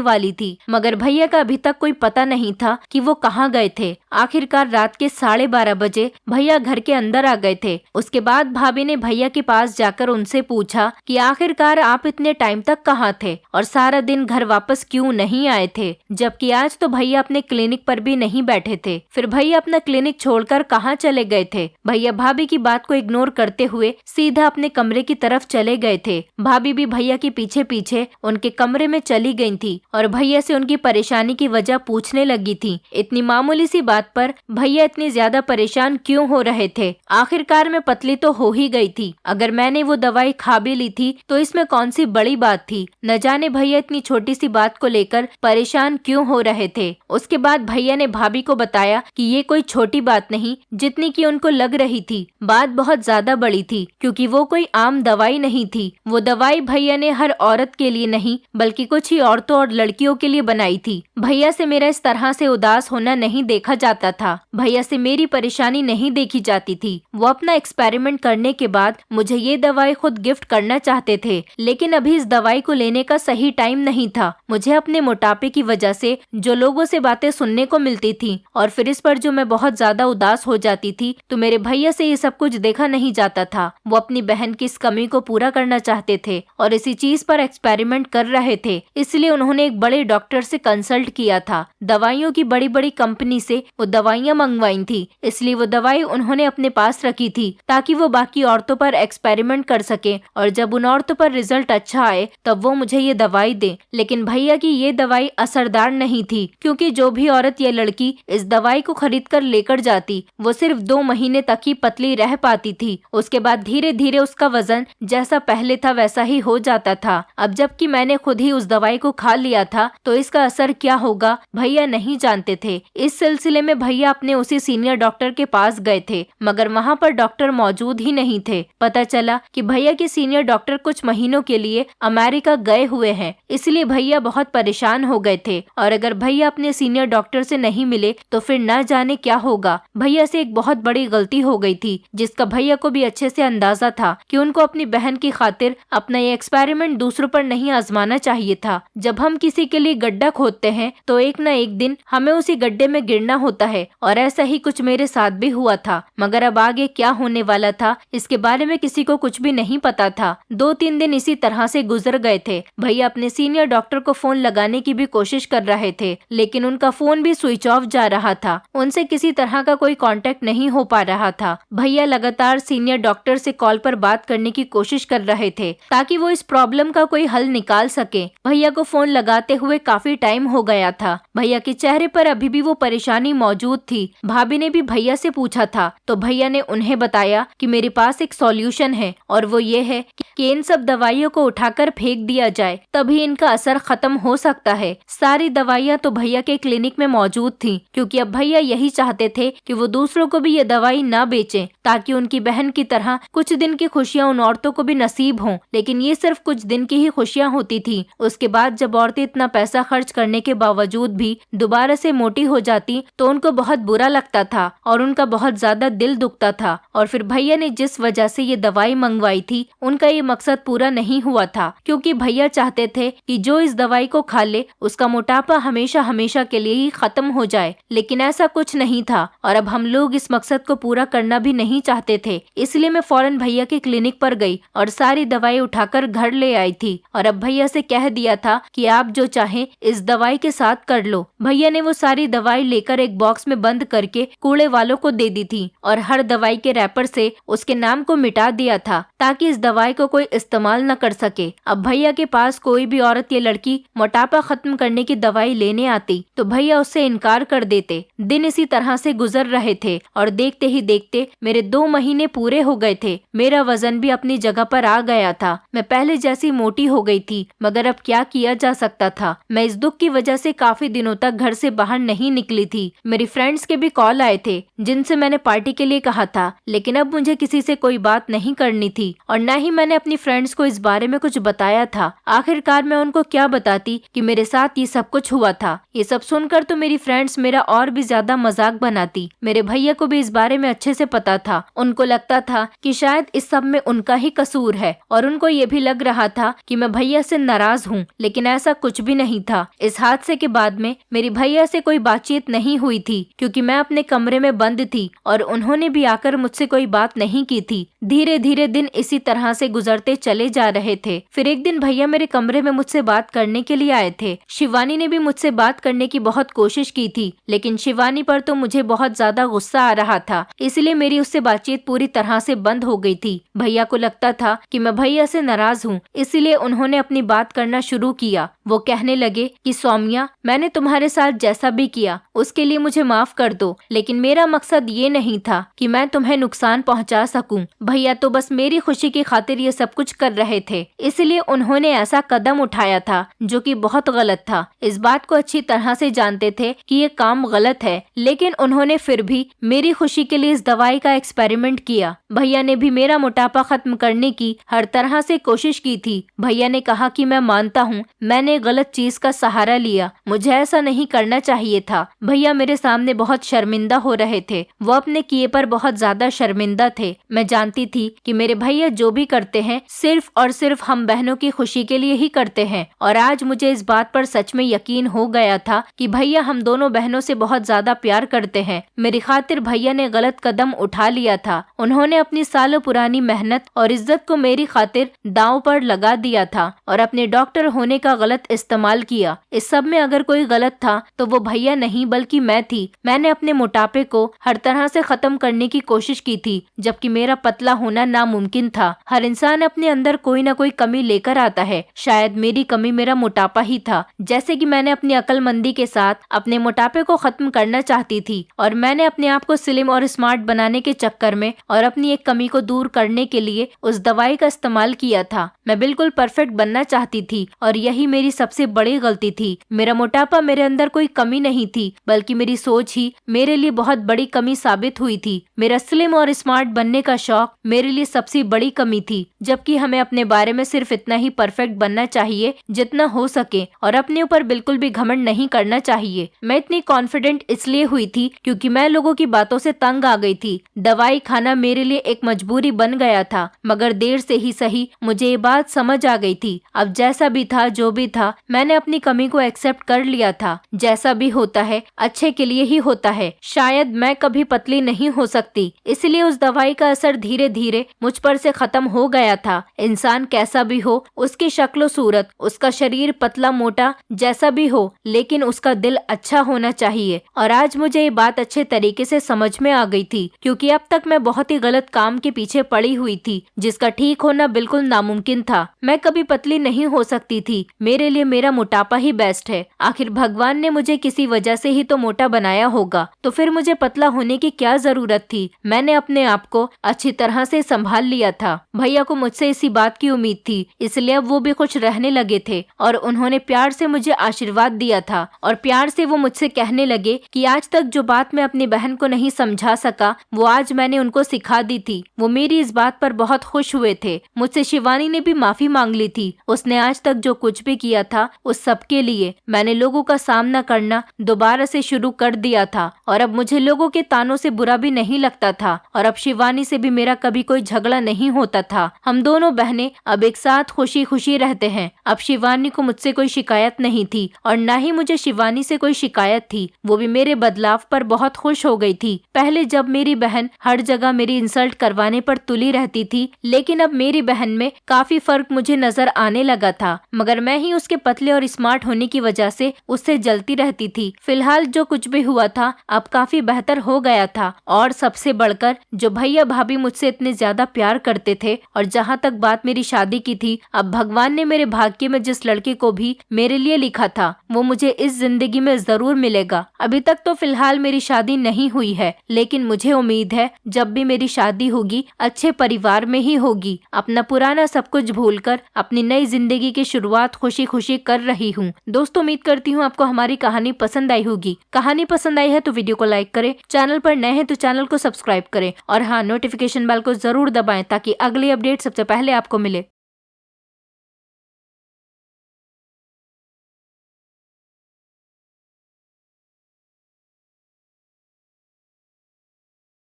वाली थी, मगर भैया का अभी तक कोई पता नहीं था कि वो कहाँ गए थे। आखिरकार रात के 12:30 बजे भैया घर के अंदर आ गए थे। उसके बाद भाभी ने भैया के पास जाकर उनसे पूछा कि आखिरकार आप इतने टाइम तक कहाँ थे और सारा दिन घर वापस क्यों नहीं आए थे, जबकि आज तो भैया अपने क्लिनिक पर भी नहीं बैठे थे। फिर भैया अपना क्लिनिक छोड़कर कहाँ चले गए थे। भैया भाभी की बात को इग्नोर करते हुए सीधा अपने कमरे की तरफ चले गए थे। भाभी भी भैया के पीछे पीछे उनके कमरे में चली गई थी और भैया से उनकी परेशानी की वजह पूछने लगी थी। इतनी मामूली सी बात पर भैया इतनी ज्यादा परेशान क्यों हो रहे थे। आखिरकार मैं पतली तो हो ही गई थी, अगर मैंने वो दवाई खा भी ली थी तो इसमें कौन सी बड़ी बात थी। न जाने भैया इतनी छोटी सी बात को लेकर परेशान क्यों हो रहे थे। उसके बाद भैया ने भाभी को बताया कि ये कोई छोटी बात नहीं जितनी कि उनको लग रही थी। बात बहुत ज्यादा बड़ी थी क्योंकि वो कोई आम दवाई नहीं थी। वो दवाई भैया ने हर औरत के लिए नहीं बल्कि कुछ ही औरतों और लड़कियों के लिए बनाई थी। भैया से मेरा इस तरह से उदास होना नहीं देखा जाता था। भैया से मेरी परेशानी नहीं देखी जाती थी। वो अपना एक्सपेरिमेंट करने के बाद मुझे ये दवाई खुद गिफ्ट करना चाहते थे, लेकिन अभी इस दवाई को लेने का सही टाइम नहीं था। मुझे अपने मोटापे की वजह से जो लोगों से बातें सुनने को मिलती थी और फिर इस पर जो मैं बहुत ज्यादा उदास हो जाती थी, तो मेरे भैया से ये सब कुछ देखा नहीं जाता था। वो अपनी बहन की इस कमी को पूरा करना चाहते थे और इसी चीज पर एक्सपेरिमेंट कर रहे थे, इसलिए उन्होंने एक बड़े डॉक्टर से कंसल्ट किया था। दवाइयों की बड़ी बड़ी कंपनी से वो दवाइयाँ मंगवाई थी, इसलिए वो दवाई उन्होंने अपने पास रखी थी ताकि वो बाकी औरतों पर एक्सपेरिमेंट कर सके और जब उन औरतों पर रिजल्ट अच्छा आए तब वो मुझे ये दवाई दे। लेकिन भैया की ये दवाई असरदार नहीं थी, क्योंकि जो भी औरत या लड़की इस दवाई को खरीद कर लेकर जाती वो सिर्फ 2 महीने तक ही पतली रह पाती थी। उसके बाद धीरे धीरे उसका वजन जैसा पहले था वैसा ही हो जाता था। अब जबकि मैंने खुद ही उस दवाई को खा लिया था तो इसका असर क्या होगा भैया नहीं जानते थे। इस सिलसिले में भैया अपने उसी सीनियर डॉक्टर के पास गए थे, मगर वहाँ पर डॉक्टर मौजूद ही नहीं थे। पता चला कि भैया के सीनियर डॉक्टर कुछ महीनों के लिए अमेरिका गए हुए हैं, इसलिए भैया बहुत परेशान हो गए थे और अगर भैया अपने सीनियर डॉक्टर से नहीं मिले तो फिर न जाने क्या होगा। भैया से एक बहुत बड़ी गलती हो गई थी जिसका भैया को भी अच्छे से अंदाजा था कि उनको अपनी बहन की खातिर अपना ये एक्सपेरिमेंट दूसरों पर नहीं आजमाना चाहिए था। जब हम किसी के लिए गड्ढा खोदते हैं तो एक न एक दिन हमें उसी गड्ढे में गिरना होता है और ऐसा ही कुछ मेरे साथ भी हुआ था। मगर अब आगे क्या होने वाला था इसके बारे में किसी को कुछ भी नहीं पता था। 2-3 दिन इसी तरह से गुजर गए थे। भैया अपने सीनियर डॉक्टर को फोन लगाने की भी कोशिश कर रहे थे, लेकिन उनका फोन भी स्विच ऑफ जा रहा था। उनसे किसी तरह का कोई कांटेक्ट नहीं हो पा रहा था। भैया लगातार सीनियर डॉक्टर से कॉल पर बात करने की कोशिश कर रहे थे ताकि वो इस प्रॉब्लम का कोई हल निकाल सके। भैया को फोन लगाते हुए काफी टाइम हो गया था। भैया के चेहरे पर अभी भी वो परेशानी मौजूद थी। भाभी ने भी भैया से पूछा था तो भैया ने उन्हें बताया कि मेरे पास एक सॉल्यूशन है और वो ये है कि इन सब दवाइयों को उठाकर फेंक दिया जाए, तभी इनका असर खत्म हो सकता है। सारी दवाइयाँ तो भैया के क्लिनिक में मौजूद थी, क्योंकि अब भैया यही चाहते थे कि वो दूसरों को भी ये दवाई ना बेचें ताकि ताकि उनकी बहन की तरह कुछ दिन की खुशियाँ उन औरतों को भी नसीब हों। लेकिन ये सिर्फ कुछ दिन की ही खुशियाँ होती थी। उसके बाद जब औरतें इतना पैसा खर्च करने के बावजूद भी दोबारा से मोटी हो जाती तो उनको बहुत बुरा लगता था और उनका बहुत ज्यादा दिल दुखता था। और फिर भैया ने जिस वजह से ये दवाई मंगवाई थी उनका ये मकसद पूरा नहीं हुआ था, क्योंकि भैया चाहते थे कि जो इस दवाई को खा ले उसका मोटापा हमेशा हमेशा के लिए ही खत्म हो जाए। लेकिन ऐसा कुछ नहीं था और अब हम लोग इस मकसद को पूरा करना भी नहीं चाहते थे। इसलिए मैं फौरन भैया के क्लिनिक पर गई और सारी दवाई उठाकर घर ले आई थी और अब भैया से कह दिया था कि आप जो चाहें इस दवाई के साथ कर लो। भैया ने वो सारी दवाई लेकर एक बॉक्स में बंद करके कूड़े वालों को दे दी थी और हर दवाई के रैपर से उसके नाम को मिटा दिया था ताकि इस दवाई को कोई इस्तेमाल न कर सके। अब भैया के पास कोई भी औरत या लड़की मोटापा खत्म करने की दवाई लेने आती तो भैया उससे इनकार कर देते। दिन इसी तरह से गुजर रहे थे और देखते ही देखते मेरे 2 महीने पूरे हो गए थे। मेरा वजन भी अपनी जगह पर आ गया था। मैं पहले जैसी मोटी हो गई थी, मगर अब क्या किया जा सकता था। मैं इस दुख की वजह से काफी दिनों तक घर से बाहर नहीं निकली थी। मेरी फ्रेंड्स के भी कॉल आए थे जिनसे मैंने पार्टी के लिए कहा था, लेकिन अब मुझे किसी से कोई बात नहीं करनी थी और न ही मैंने अपनी फ्रेंड्स को इस बारे में कुछ बताया था। आखिरकार मैं उनको क्या बताती कि मेरे साथ ये सब कुछ हुआ था। ये सब सुनकर तो मेरी फ्रेंड्स मेरा और भी ज्यादा मजाक बनाती। मेरे भैया को भी इस बारे में अच्छे से पता था। उनको लगता था कि शायद इस सब में उनका ही कसूर है और उनको ये भी लग रहा था कि मैं भैया से नाराज हूँ, लेकिन ऐसा कुछ भी नहीं था। इस हादसे के बाद में मेरी भैया से कोई बातचीत नहीं हुई थी क्योंकि मैं अपने कमरे में बंद थी और उन्होंने भी आकर मुझसे कोई बात नहीं की थी। धीरे धीरे दिन इसी तरह से गुजरते चले जा रहे थे। फिर एक दिन भैया मेरे कमरे में मुझसे बात करने के लिए आए थे। शिवानी ने भी मुझसे बात करने की बहुत कोशिश की थी, लेकिन शिवानी पर तो मुझे बहुत ज्यादा गुस्सा आ रहा था, इसलिए मेरी उससे बातचीत पूरी तरह से बंद हो गई थी। भैया को लगता था कि मैं भैया से नाराज हूँ, इसलिए उन्होंने अपनी बात करना शुरू किया। वो कहने लगे कि सौम्या, मैंने तुम्हारे साथ जैसा भी किया उसके लिए मुझे माफ कर दो, लेकिन मेरा मकसद ये नहीं था कि मैं तुम्हें नुकसान पहुंचा सकूं। भैया तो बस मेरी खुशी की खातिर ये सब कुछ कर रहे थे, इसलिए उन्होंने ऐसा कदम उठाया था जो कि बहुत गलत था। इस बात को अच्छी तरह से जानते थे कि ये काम गलत है, लेकिन उन्होंने फिर भी मेरी खुशी के लिए इस दवाई का एक्सपेरिमेंट किया। भैया ने भी मेरा मोटापा खत्म करने की हर तरह से कोशिश की थी। भैया ने कहा कि मैं मानता हूँ मैंने गलत चीज का सहारा लिया, मुझे ऐसा नहीं करना चाहिए था। भैया मेरे सामने बहुत शर्मिंदा हो रहे थे। वो अपने किए पर बहुत ज्यादा शर्मिंदा थे। मैं जानती थी कि मेरे भैया जो भी करते हैं सिर्फ और सिर्फ हम बहनों की खुशी के लिए ही करते हैं, और आज मुझे इस बात पर सच में यकीन हो गया था कि भैया हम दोनों बहनों से बहुत ज्यादा प्यार करते हैं। मेरी खातिर भैया ने गलत कदम उठा लिया था। उन्होंने अपनी सालों पुरानी मेहनत और इज्जत को मेरी खातिर दांव पर लगा दिया था और अपने डॉक्टर होने का गलत इस्तेमाल किया। इस सब में अगर कोई गलत था तो वो भैया नहीं बल्कि मैं थी। मैंने अपने मोटापे को हर तरह से खत्म करने की कोशिश की थी, जबकि मेरा पतला होना नामुमकिन था। हर इंसान अपने अंदर कोई ना कोई कमी लेकर आता है। शायद मेरी कमी मेरा मोटापा ही था। जैसे कि मैंने अपनी अक्लमंदी के साथ अपने मोटापे को खत्म करना चाहती थी और मैंने अपने आप को स्लिम और स्मार्ट बनाने के चक्कर में और अपनी एक कमी को दूर करने के लिए उस दवाई का इस्तेमाल किया था। मैं बिल्कुल परफेक्ट बनना चाहती थी और यही मेरी सबसे बड़ी गलती थी। मेरा मोटापा मेरे अंदर कोई कमी नहीं थी, बल्कि मेरी सोच ही मेरे लिए बहुत बड़ी कमी साबित हुई थी। मेरा स्लिम और स्मार्ट बनने का शौक मेरे लिए सबसे बड़ी कमी थी, जबकि हमें अपने बारे में सिर्फ इतना ही परफेक्ट बनना चाहिए जितना हो सके और अपने ऊपर बिल्कुल भी घमंड नहीं करना चाहिए। मैं इतनी कॉन्फिडेंट इसलिए हुई थी क्योंकि मैं लोगों की बातों से तंग आ गई थी। दवाई खाना मेरे लिए एक मजबूरी बन गया था, मगर देर से ही सही मुझे ये बात समझ आ गई थी। अब जैसा भी था जो भी था, मैंने अपनी कमी को एक्सेप्ट कर लिया था। जैसा भी होता है अच्छे के लिए ही होता है। शायद मैं कभी पतली नहीं हो सकती, इसलिए उस दवाई का असर धीरे धीरे मुझ पर से खत्म हो गया था। इंसान कैसा भी हो, उसकी शक्ल सूरत, उसका शरीर पतला मोटा जैसा भी हो, लेकिन उसका दिल अच्छा होना चाहिए। और आज मुझे ये बात अच्छे तरीके से समझ में आ गई थी, क्योंकि अब तक मैं बहुत ही गलत काम के पीछे पड़ी हुई थी जिसका ठीक होना बिल्कुल नामुमकिन था। मैं कभी पतली नहीं हो सकती थी। मेरे लिए मेरा मोटापा ही बेस्ट है। आखिर भगवान ने मुझे किसी वजह से ही तो मोटा बनाया होगा, तो फिर मुझे पतला होने की क्या जरूरत थी। मैंने अपने आप को अच्छी तरह से संभाल लिया था। भैया को मुझसे इसी बात की उम्मीद थी, इसलिए अब वो भी खुश रहने लगे थे और उन्होंने प्यार से मुझे आशीर्वाद दिया था। और प्यार से वो मुझसे कहने लगे कि आज तक जो बात मैं अपनी बहन को नहीं समझा सका, वो आज मैंने उनको सिखा दी थी। वो मेरी इस बात पर बहुत खुश हुए थे। मुझसे शिवानी ने भी माफी मांग ली थी। उसने आज तक जो कुछ भी किया था उस सब के लिए मैंने लोगों का सामना करना दोबारा से शुरू कर दिया था और अब मुझे लोगों के तानों से बुरा भी नहीं लगता था और अब शिवानी से भी मेरा कभी कोई झगड़ा नहीं होता था। हम दोनों बहनें अब एक साथ खुशी खुशी रहते हैं। अब शिवानी को मुझसे कोई शिकायत नहीं थी और न ही मुझे शिवानी से कोई शिकायत थी। वो भी मेरे बदलाव पर बहुत खुश हो गई थी। पहले जब मेरी बहन हर जगह मेरी इंसल्ट करवाने पर तुली रहती थी, लेकिन अब मेरी बहन में काफी फर्क मुझे नजर आने लगा था, मगर मैं ही उसके पतले और स्मार्ट होने की वजह से उससे जलती रहती थी। फिलहाल जो कुछ भी हुआ था अब काफी बेहतर हो गया था और सबसे बढ़कर जो भैया भाभी मुझसे इतने ज्यादा प्यार करते थे और जहाँ तक बात मेरी शादी की थी, अब भगवान ने मेरे भाग्य में जिस लड़के को भी मेरे लिए लिखा था वो मुझे इस जिंदगी में जरूर मिलेगा। अभी तक तो फिलहाल मेरी शादी नहीं हुई है, लेकिन मुझे उम्मीद है जब भी मेरी शादी होगी अच्छे परिवार में ही होगी। अपना पुराना सब कुछ भूलकर अपनी नई जिंदगी की शुरुआत खुशी खुशी कर रही हूँ। दोस्तों उम्मीद करती हूँ आपको हमारी कहानी पसंद आई होगी। कहानी पसंद आई है तो वीडियो को लाइक करें, चैनल पर नए हैं तो चैनल को सब्सक्राइब करें और हाँ, नोटिफिकेशन बेल को जरूर दबाएं ताकि अगली अपडेट सबसे पहले आपको मिले।